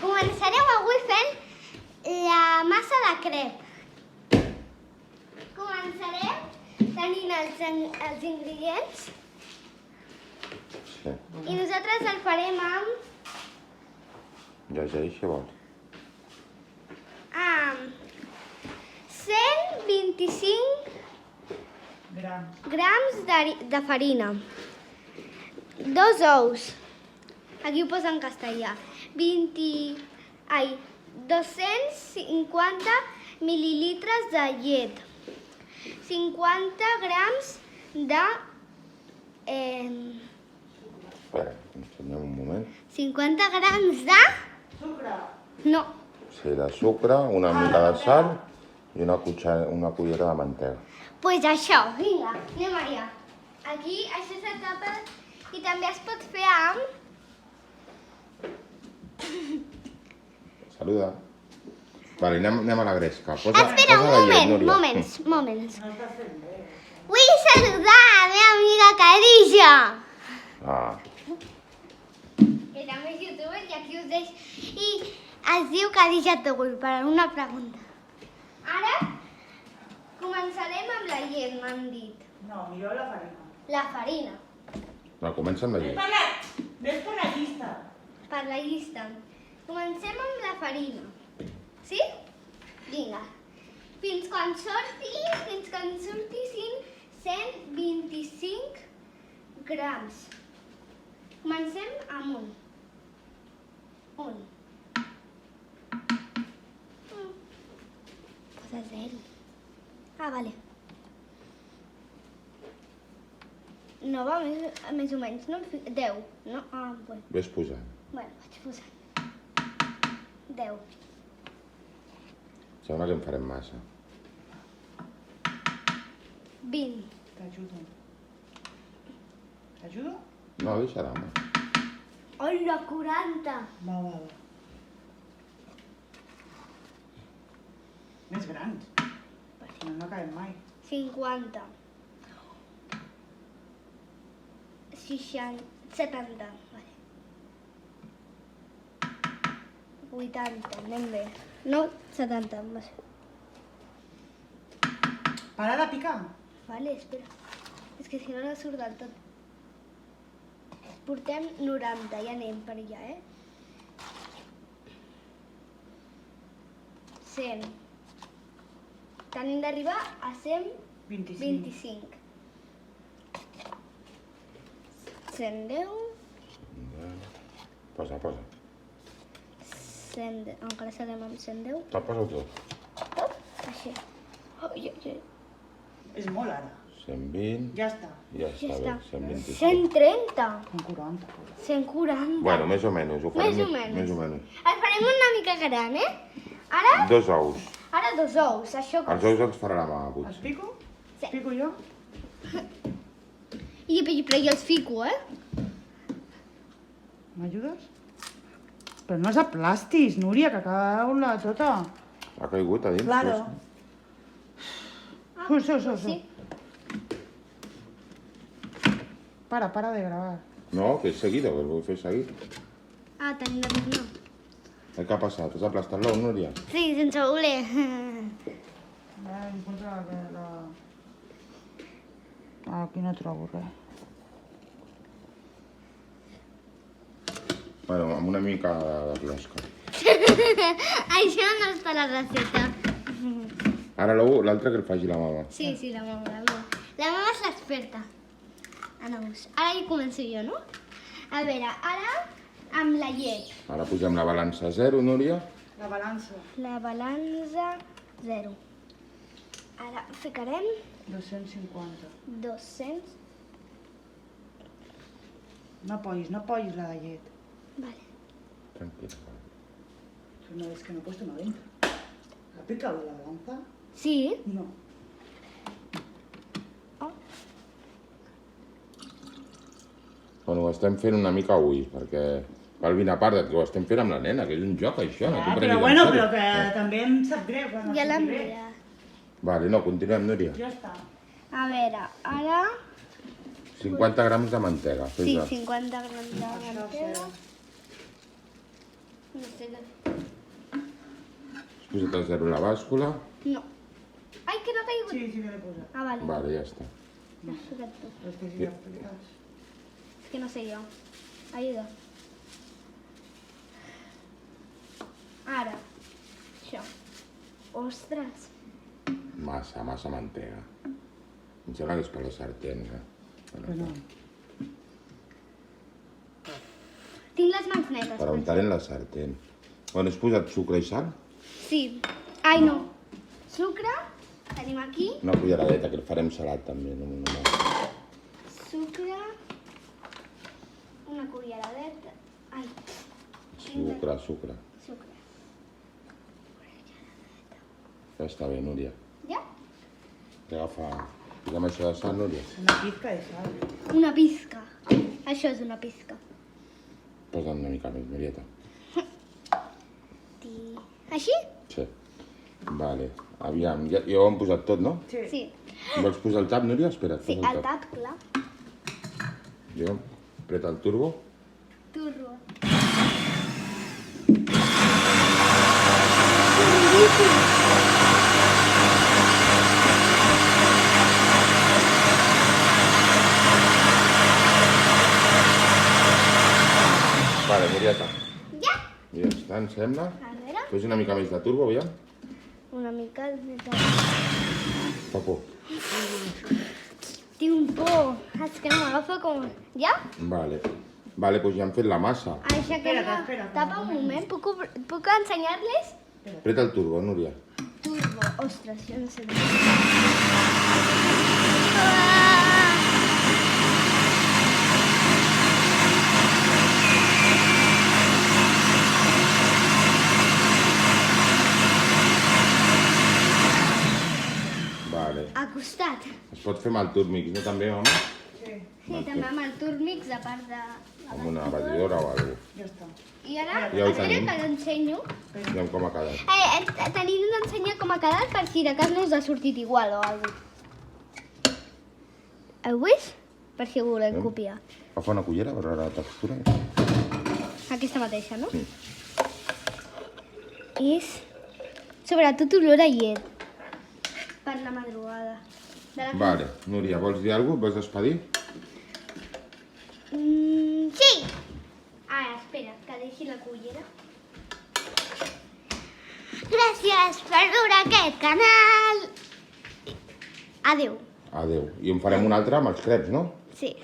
començarem avui fent la massa de crep. Començarem tenint els ingredients i nosaltres el farem amb... Llegeix, què vols? amb 125 grams de farina, 2 ous, aquí ho posa en castellà, 250 mil·lilitres de llet, 50 grams de... Espera, ensenyem un moment. 50 grams de... Sucre. No, Sí, de sucre, una mica de sal i una cullera de mantega. pues això, vinga, anem allà. Aquí això se tapa i també es pot fer amb... Saluda. Vale, anem a la gresca. Posa, Espera, un posa la llet, moment, Núria. moments. No està fent bé. Vull saludar a la meva amiga Khadija, Ah, que també és youtuber i aquí us deixo. I es diu Khadija Togul, per una pregunta. Ara començarem amb la llet, m'han dit. No, millor la farina. La farina, no, comença amb la llet. Ves per la llista. per la llista. Comencem amb la farina. Sí? Vinga. Fins quan surtin 125 grams. Comencem amb un. Posa 0. Ah, vale. No va més o menys, no? 10, no? Ah, bueno. Ves posant. Bueno, vaig posant. 10. Sembla que en farem massa. 20. T'ajudo. T'ajudo? No, deixarà, home. Hola, 40. Va. Més grans. Si no, no acabem mai. 50. 60. 70. Vale. 80. Anem bé. No, 70. Va ser. Para de picar. Vale, espera. És que si no, no surt del tot. Portem 90. Ja anem per allà, 100. Tenim d'arribar a 125. 110. Posa. 110. Encara seguim amb 110. Te'l posa tot. Així. És molt ara. 120. Ja està. Ja Ja està està. bé, 125. 130. 140. 140. Bueno, més o menys. Ho farem Més o menys. menys. El farem una mica gran, Ara 2 ous. 2 ous. Això Els ous els farà la mama, Els potser. pico? Sí. Pico jo? Però jo els fico, M'ajudes? Però no és aplastis, Núria, que cau-la tota. Ha caigut a dins? Claro. Sí. Para de grabar. No, que és seguida, que ho vull fer seguit. Ah, tenim de tornar. Què ha passat? Has aplastat l'ou, Núria? Sí, sense voler. Ara encontra la... Aquí no trobo res. Bueno, amb una mica de closca. Això no està a la recepta. Ara l'ou, l'altre que el faci la mama. Sí, la mama. La mama és l'experta. Ara hi començo jo, no? A veure, ara amb la llet. Ara posem la balança a 0, Núria. La balança. La balança 0. Ara ficarem 250. 200. No apoyis la de llet. Vale. Tranquil·la. Una vez que no he puesto 90. ¿Ha picado la balanza? Sí. No. Oh. Bueno, ho estem fent una mica avui, perquè Calvin, a part que ho estem fent amb la nena, que és un joc, això. No t'ho Però prenguis en bueno, sèrio. però que també em sap greu. Quan Ja no l'hem surti bé. mirat. Vale, no, continuem, Núria. Ja està. A veure, ara... 50 grams de mantega. Sí, Fes-la. 50 grams de Això mantega. serà. No sé què. Has posat el 0 a la bàscula. No. Ai, que no ha caigut. Sí, sí que l'he posat. Ah, vale. Vale, ja està. Has posat tu. Però és que si ja apliques. Es que no sé jo. Ayuda. Ara. Això. Ostres. Massa mantega. Em sembla que és per la sartén, eh? Que no. Tinc les mans netes. Per untar en la sartén. Bueno, has posat sucre i sal? Sí. Ai, no. Sucre. Tenim aquí. Una culleradeta, que el farem salat també. No. Sucre. Una culleradeta. Ai. Sucre. Sucre. Ja està bé, Núria. Ja? Agafa... Posem això de sal, Núria. Una pizca de sal. Una pizca. Això és una pizca. Posa'n una mica més, Núrieta. Així? Sí. Vale. Aviam, ja ho hem posat tot, no? Sí. Sí. Vols posar el tap, Núria? Espera, Sí, posa el tap, clar. Jo, apreta el turbo. Turro. Vale, Núrieta. Ja? Ja està, em sembla. A veure. Fes una mica més de turbo, aviam. Una mica més de... Fa por. Tinc por. És que no m'agafa com... Ja? Vale. Vale, doncs ja hem fet la massa. Aixequem-la. Espera't, Tapa un moment. Puc ensenyar-les? Apreta el turbo, Núria. Turbo. Ostres, jo no sé. Vale. Ha costat. Es pot fer amb el turmix, no també, home? Sí. Sí, també amb el turmix, a part de... Amb una batidora o alguna cosa. Ja està. I ara, Ja ho espera tenim. que l'ensenyo. Aviam com ha quedat. Tenim d'ensenyar com ha quedat per si de cas no us ha sortit igual o alguna cosa. Heu vist? Per si ho voleu copiar. Agafa una cullera per veure la textura. Aquesta mateixa, no? Sí. És sobretot olor a llet. Per la madrugada. Vale, Núria, vols dir alguna cosa? Vols despedir? Sí! Ara, espera, que deixi la cullera. Gràcies per veure aquest canal. Adéu. Adéu. I en farem un altre amb els creps, no? Sí.